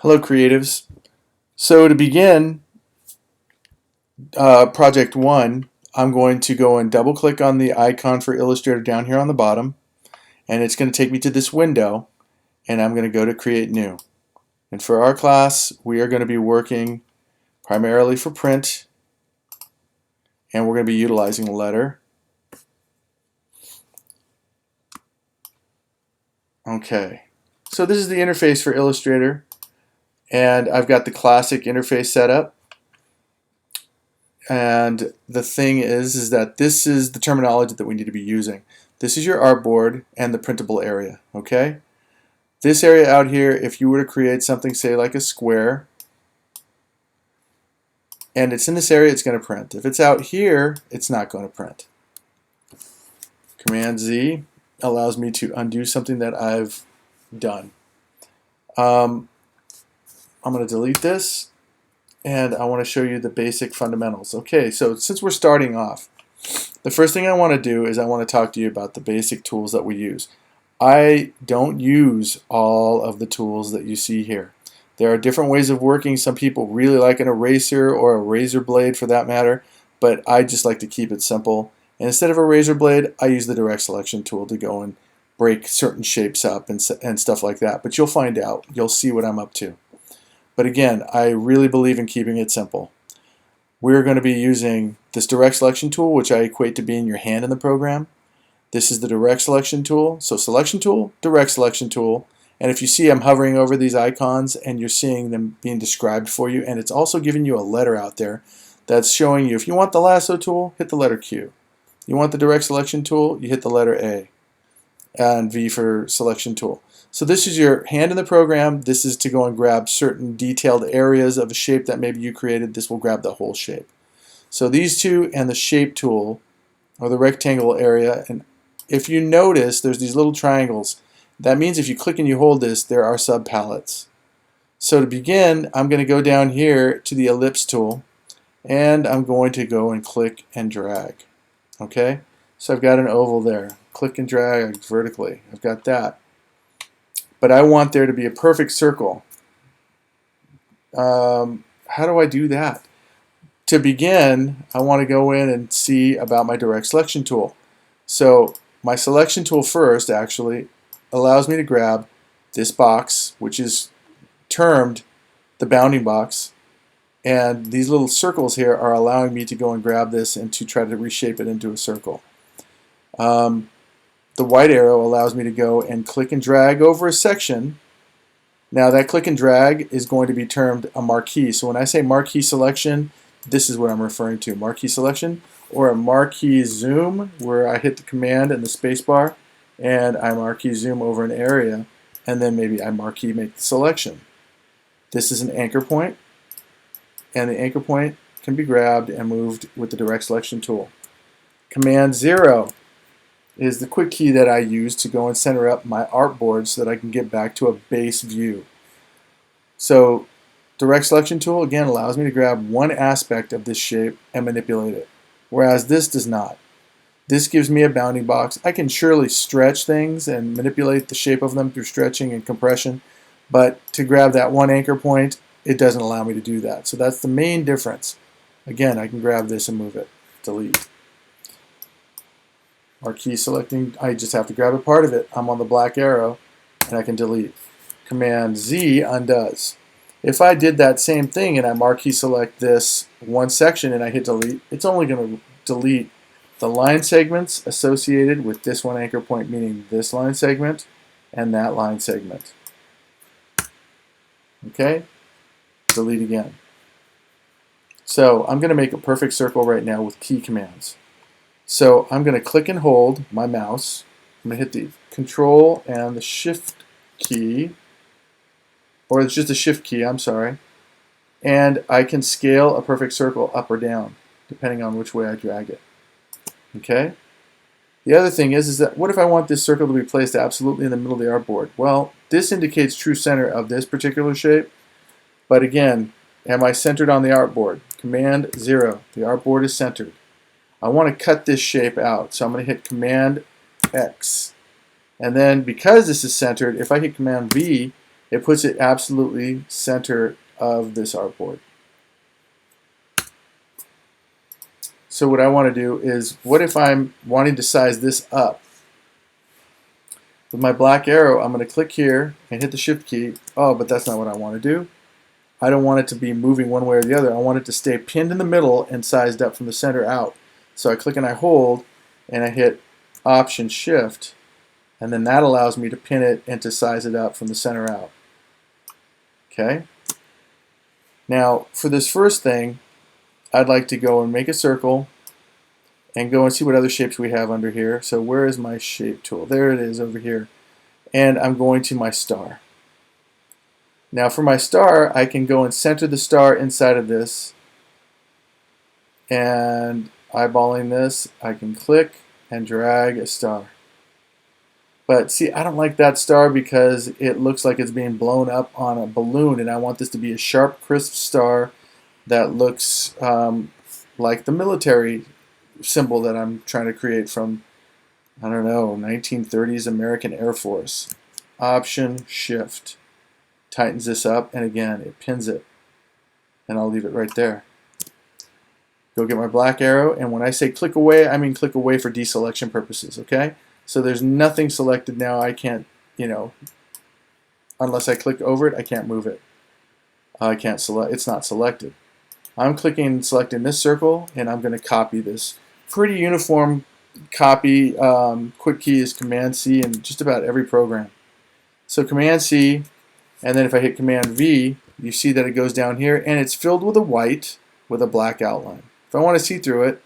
Hello, creatives. So to begin project one, I'm going to go and double click on the icon for Illustrator down here on the bottom, and it's going to take me to this window, and I'm going to go to create new. And for our class, we are going to be working primarily for print, and we're going to be utilizing a letter. Okay, so this is the interface for Illustrator, and I've got the classic interface set up. And the thing is that this is the terminology that we need to be using. This is your artboard and the printable area, okay? This area out here, if you were to create something, say like a square, and it's in this area, it's going to print. If it's out here, it's not going to print. Command Z allows me to undo something that I've done. I'm going to delete this, and I want to show you the basic fundamentals. Okay, so since we're starting off, the first thing I want to do is I want to talk to you about the basic tools that we use. I don't use all of the tools that you see here. There are different ways of working. Some people really like an eraser or a razor blade for that matter, but I just like to keep it simple. And instead of a razor blade, I use the direct selection tool to go and break certain shapes up and stuff like that. But you'll find out. You'll see what I'm up to. But again, I really believe in keeping it simple. We're going to be using this direct selection tool, which I equate to being your hand in the program. This is the direct selection tool. So selection tool, direct selection tool. And if you see, I'm hovering over these icons and you're seeing them being described for you. And it's also giving you a letter out there that's showing you, if you want the lasso tool, hit the letter Q. You want the direct selection tool, you hit the letter A. And V for selection tool. So this is your hand in the program. This is to go and grab certain detailed areas of a shape that maybe you created. This will grab the whole shape. So these two and the shape tool, or the rectangle area, and if you notice there's these little triangles. That means if you click and you hold this, there are subpalettes. So to begin, I'm going to go down here to the ellipse tool, and I'm going to go and click and drag. Okay? So I've got an oval there. Click and drag vertically. I've got that. But I want there to be a perfect circle. How do I do that? To begin, I want to go in and see about my direct selection tool. So my selection tool first actually allows me to grab this box, which is termed the bounding box. And these little circles here are allowing me to go and grab this and to try to reshape it into a circle. The white arrow allows me to go and click and drag over a section. Now that click and drag is going to be termed a marquee. So when I say marquee selection, this is what I'm referring to. Marquee selection, or a marquee zoom, where I hit the command and the space bar and I marquee zoom over an area, and then maybe I marquee make the selection. This is an anchor point, and the anchor point can be grabbed and moved with the direct selection tool. Command 0 is the quick key that I use to go and center up my artboard so that I can get back to a base view. So direct selection tool again allows me to grab one aspect of this shape and manipulate it, whereas this does not. This gives me a bounding box. I can surely stretch things and manipulate the shape of them through stretching and compression, but to grab that one anchor point, it doesn't allow me to do that. So that's the main difference. Again, I can grab this and move it. Delete. Marquee selecting, I just have to grab a part of it. I'm on the black arrow and I can delete. Command Z undoes. If I did that same thing and I marquee select this one section and I hit delete, it's only going to delete the line segments associated with this one anchor point, meaning this line segment and that line segment. Okay? Delete again. So I'm going to make a perfect circle right now with key commands. So I'm going to click and hold my mouse. I'm going to hit the Control and the Shift key, or it's just the Shift key, I'm sorry, and I can scale a perfect circle up or down depending on which way I drag it. Okay? The other thing is that what if I want this circle to be placed absolutely in the middle of the artboard? Well, this indicates true center of this particular shape, but again, am I centered on the artboard? Command 0. The artboard is centered. I want to cut this shape out, so I'm going to hit Command X. And then because this is centered, if I hit Command V, It puts it absolutely center of this artboard. So what I want to do is, what if I'm wanting to size this up? With my black arrow, I'm going to click here and hit the shift key. Oh, but that's not what I want to do. I don't want it to be moving one way or the other. I want it to stay pinned in the middle and sized up from the center out. So I click and I hold and I hit Option Shift, and then that allows me to pin it and to size it up from the center out. Okay. Now for this first thing, I'd like to go and make a circle and go and see what other shapes we have under here. So where is my shape tool? There it is over here. And I'm going to my star. Now for my star, I can go and center the star inside of this, and eyeballing this, I can click and drag a star. But see, I don't like that star because it looks like it's being blown up on a balloon, and I want this to be a sharp, crisp star that looks like the military symbol that I'm trying to create from, I don't know, 1930s American Air Force. Option Shift tightens this up, and again it pins it, and I'll leave it right there. Go get my black arrow, and when I say click away, I mean click away for deselection purposes. Okay, so there's nothing selected now. I can't, unless I click over it, I can't move it. I can't select, it's not selected. I'm clicking and selecting this circle, and I'm going to copy this. Pretty uniform copy. Quick key is Command C in just about every program. So Command C, and then if I hit Command V, you see that it goes down here, and it's filled with a white with a black outline. If I want to see through it,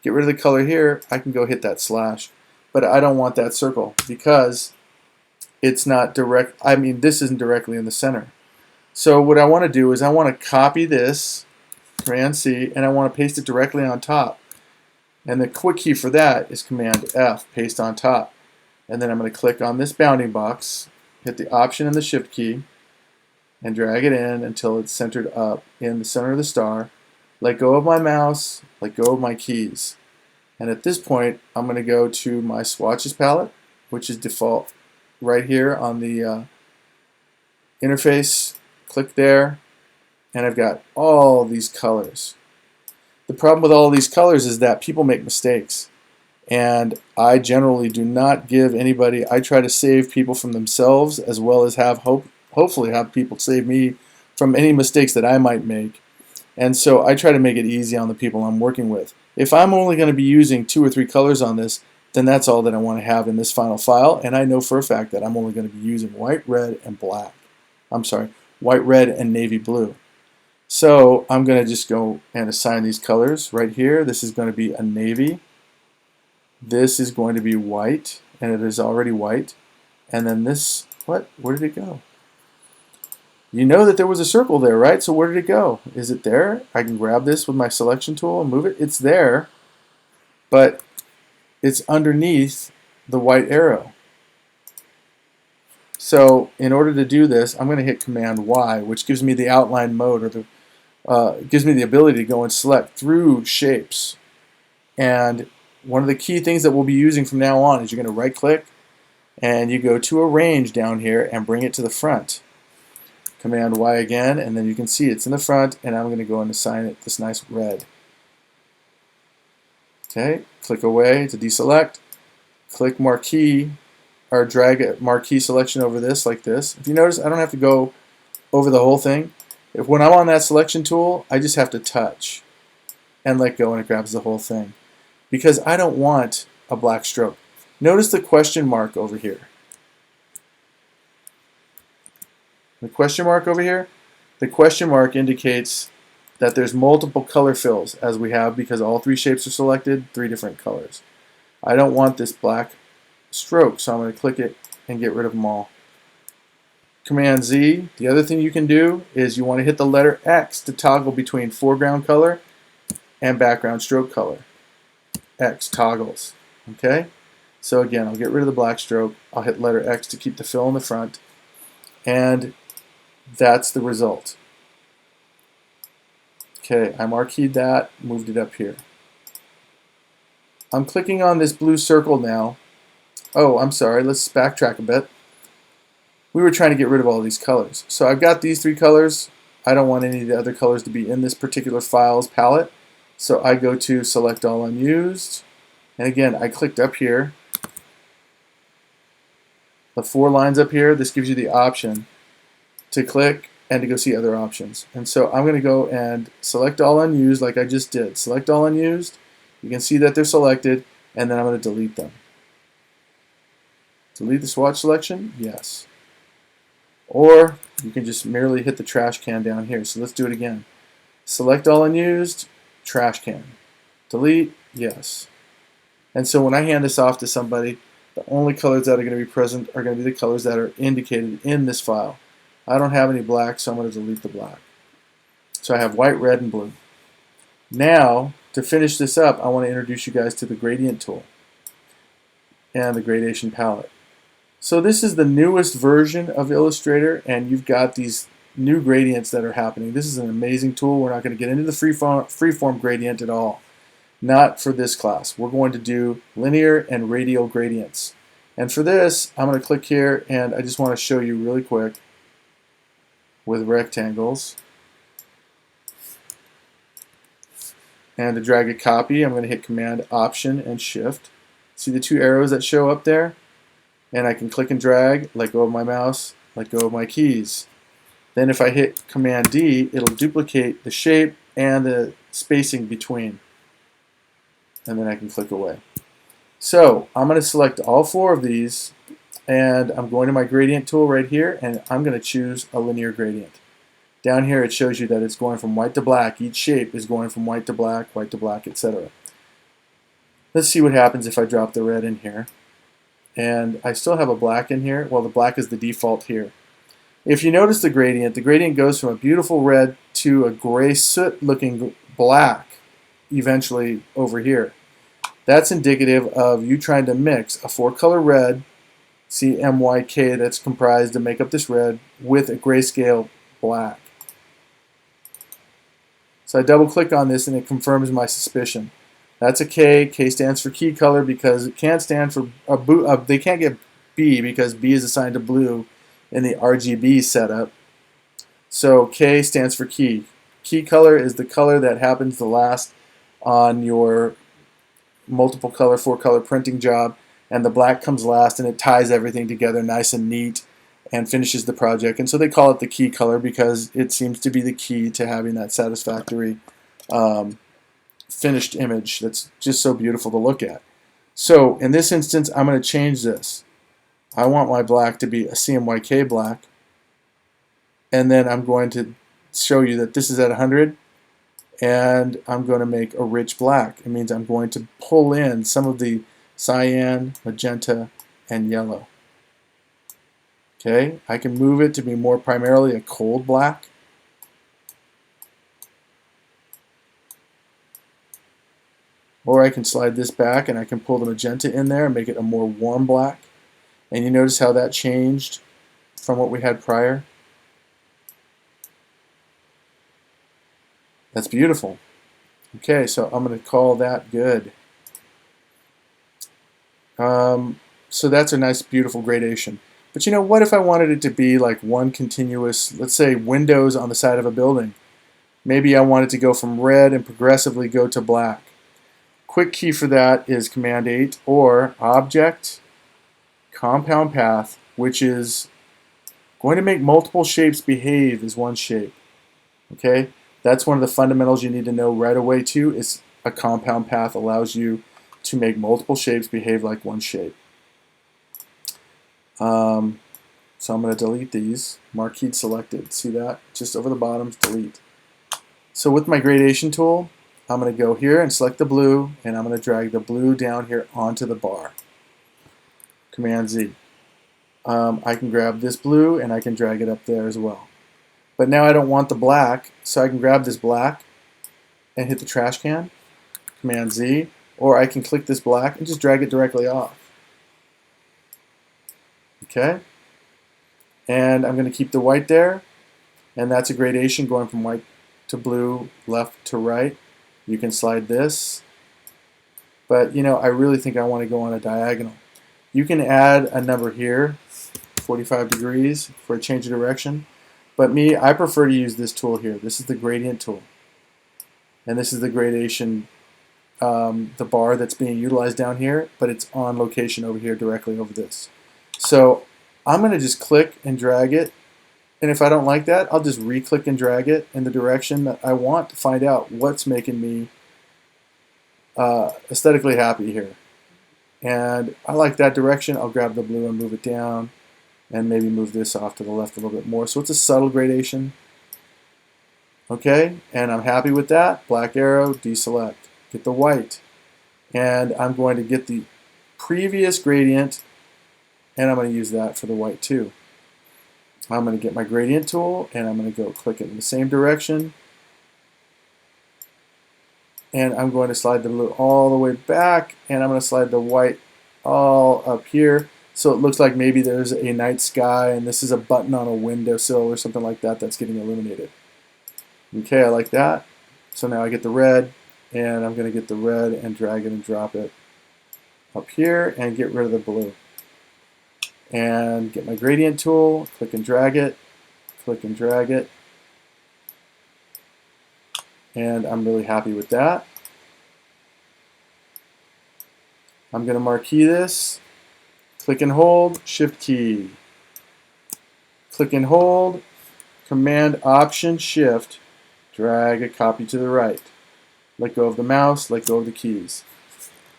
get rid of the color here, I can go hit that slash. But I don't want that circle because it's not direct. I mean, this isn't directly in the center. So what I want to do is I want to copy this, Command C, and I want to paste it directly on top. And the quick key for that is Command F, paste on top. And then I'm going to click on this bounding box, hit the Option and the Shift key, and drag it in until it's centered up in the center of the star. Let go of my mouse, let go of my keys. And at this point, I'm going to go to my swatches palette, which is default right here on the interface. Click there, and I've got all these colors. The problem with all these colors is that people make mistakes, and I generally do not give anybody, I try to save people from themselves as well as have hopefully have people save me from any mistakes that I might make. And so I try to make it easy on the people I'm working with. If I'm only going to be using 2 or 3 colors on this, then that's all that I want to have in this final file, and I know for a fact that I'm only going to be using white, red, and black. I'm sorry, white, red, and navy blue. So I'm going to just go and assign these colors right here. This is going to be a navy. This is going to be white, and it is already white. And then this, what? Where did it go? You know that there was a circle there, right? So where did it go? Is it there? I can grab this with my selection tool and move it. It's there, but it's underneath the white arrow. So in order to do this, I'm going to hit Command Y, which gives me the outline mode, or gives me the ability to go and select through shapes. And one of the key things that we'll be using from now on is you're going to right click and you go to Arrange down here and bring it to the front. Command Y again, and then you can see it's in the front, and I'm going to go and assign it this nice red. Okay, click away to deselect, click marquee, or drag a marquee selection over this like this. If you notice, I don't have to go over the whole thing. When I'm on that selection tool, I just have to touch and let go, and it grabs the whole thing. Because I don't want a black stroke. Notice the question mark over here. The question mark over here, the question mark indicates that there's multiple color fills, as we have, because all 3 shapes are selected, 3 different colors. I don't want this black stroke, so I'm going to click it and get rid of them all. Command Z. The other thing you can do is you want to hit the letter X to toggle between foreground color and background stroke color. X toggles. Okay? So again, I'll get rid of the black stroke. I'll hit letter X to keep the fill in the front. And that's the result. Okay, I marqueed that, moved it up here. I'm clicking on this blue circle now. Oh, I'm sorry, let's backtrack a bit. we were trying to get rid of all these colors. So I've got these three colors. I don't want any of the other colors to be in this particular file's palette. So I go to Select All Unused. And again, I clicked up here. The 4 lines up here, this gives you the option to click and to go see other options. And so I'm going to go and select all unused like I just did. Select all unused. You can see that they're selected, and then I'm going to delete them. Delete the swatch selection? Yes. Or you can just merely hit the trash can down here. So let's do it again. Select all unused, trash can. Delete? Yes. And so when I hand this off to somebody, the only colors that are going to be present are going to be the colors that are indicated in this file. I don't have any black, so I'm going to delete the black. So I have white, red, and blue. Now, to finish this up, I want to introduce you guys to the gradient tool and the gradation palette. So this is the newest version of Illustrator, and you've got these new gradients that are happening. This is an amazing tool. We're not going to get into the freeform gradient at all. Not for this class. We're going to do linear and radial gradients. And for this, I'm going to click here, and I just want to show you really quick with rectangles. And to drag a copy, I'm going to hit Command, Option, and Shift. See the 2 arrows that show up there? And I can click and drag, let go of my mouse, let go of my keys. Then if I hit Command D, it'll duplicate the shape and the spacing between. And then I can click away. So I'm going to select all 4 of these, and I'm going to my gradient tool right here, and I'm going to choose a linear gradient. Down here it shows you that it's going from white to black. Each shape is going from white to black, etc. Let's see what happens if I drop the red in here. And I still have a black in here. Well, the black is the default here. If you notice the gradient goes from a beautiful red to a gray soot looking black eventually over here. That's indicative of you trying to mix a 4-color red, CMYK, that's comprised to make up this red, with a grayscale black. So I double click on this and it confirms my suspicion. That's a K. K stands for key color because it can't stand for they can't get B because B is assigned to blue in the RGB setup. So K stands for key. Key color is the color that happens to last on your multiple color, 4-color printing job, and the black comes last, and it ties everything together nice and neat and finishes the project. And so they call it the key color because it seems to be the key to having that satisfactory finished image that's just so beautiful to look at. So in this instance, I'm going to change this. I want my black to be a CMYK black, and then I'm going to show you that this is at 100, and I'm going to make a rich black. It means I'm going to pull in some of the cyan, magenta, and yellow. Okay, I can move it to be more primarily a cold black. Or I can slide this back and I can pull the magenta in there and make it a more warm black. And you notice how that changed from what we had prior? That's beautiful. Okay, so I'm going to call that good. So that's a nice, beautiful gradation. But you know, what if I wanted it to be like one continuous, let's say, windows on the side of a building? Maybe I want it to go from red and progressively go to black. Quick key for that is Command 8 or Object, Compound Path, which is going to make multiple shapes behave as one shape. Okay, that's one of the fundamentals you need to know right away too. Is a compound path allows you to make multiple shapes behave like one shape. So I'm going to delete these. Marquee selected. See that? Just over the bottoms, delete. So with my gradation tool, I'm going to go here and select the blue, and I'm going to drag the blue down here onto the bar. Command Z. I can grab this blue and I can drag it up there as well. But now I don't want the black, so I can grab this black and hit the trash can. Command Z. Or I can click this black and just drag it directly off. Okay? And I'm going to keep the white there, and that's a gradation going from white to blue, left to right. You can slide this, but you know, I really think I want to go on a diagonal. You can add a number here 45 degrees for a change of direction. But I prefer to use this tool here. This is the gradient tool. And this is the gradation, the bar that's being utilized down here, but it's on location over here directly over this. So I'm going to just click and drag it. And if I don't like that, I'll just re-click and drag it in the direction that I want to find out what's making me aesthetically happy here. And I like that direction. I'll grab the blue and move it down, and maybe move this off to the left a little bit more. So it's a subtle gradation. Okay, and I'm happy with that. Black arrow, deselect. Get the white. And I'm going to get the previous gradient, and I'm going to use that for the white too. I'm going to get my gradient tool, and I'm going to go click it in the same direction. And I'm going to slide the blue all the way back, and I'm going to slide the white all up here. So it looks like maybe there's a night sky, and this is a button on a windowsill or something like that that's getting illuminated. Okay, I like that. So now I get the red, and I'm going to get the red and drag it and drop it up here and get rid of the blue. And get my gradient tool, click and drag it, click and drag it. And I'm really happy with that. I'm going to marquee this, click and hold, shift key. Click and hold, command option shift, drag a copy to the right. Let go of the mouse, let go of the keys.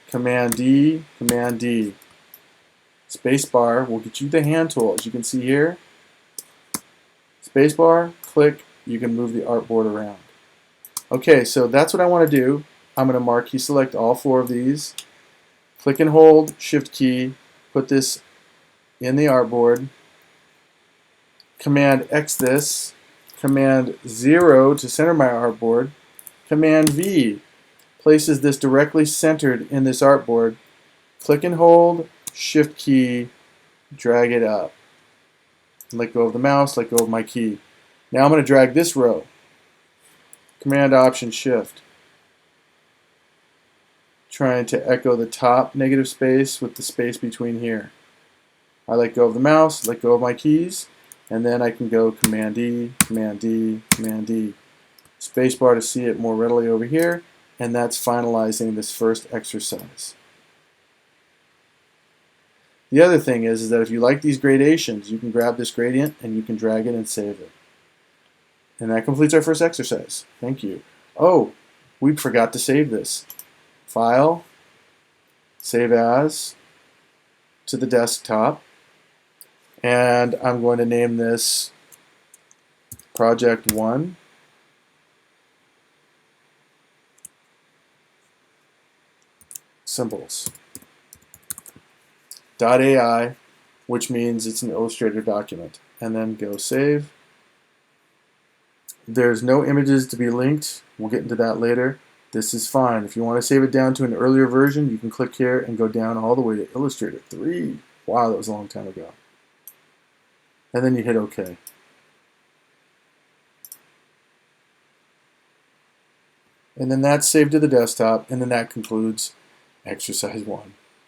Command D, command D. Spacebar will get you the hand tool, as you can see here. Spacebar, click, you can move the artboard around. Okay, so that's what I want to do. I'm going to marquee select all 4 of these. Click and hold, shift key, put this in the artboard. Command X this. Command 0 to center my artboard. Command V places this directly centered in this artboard. Click and hold, shift key, drag it up. Let go of the mouse, let go of my key. Now I'm going to drag this row. Command option shift. Trying to echo the top negative space with the space between here. I let go of the mouse, let go of my keys, and then I can go command D, command D, command D. Spacebar to see it more readily over here, and that's finalizing this first exercise. The other thing is that if you like these gradations, you can grab this gradient and you can drag it and save it. And that completes our first exercise. Thank you. Oh, we forgot to save this. File, save as, to the desktop, and I'm going to name this Project 1. Symbols. .ai, which means it's an Illustrator document, and then go save. There's no images to be linked. We'll get into that later. This is fine. If you want to save it down to an earlier version, you can click here and go down all the way to Illustrator 3. Wow, that was a long time ago. And then you hit OK. And then that's saved to the desktop, and then that concludes exercise 1.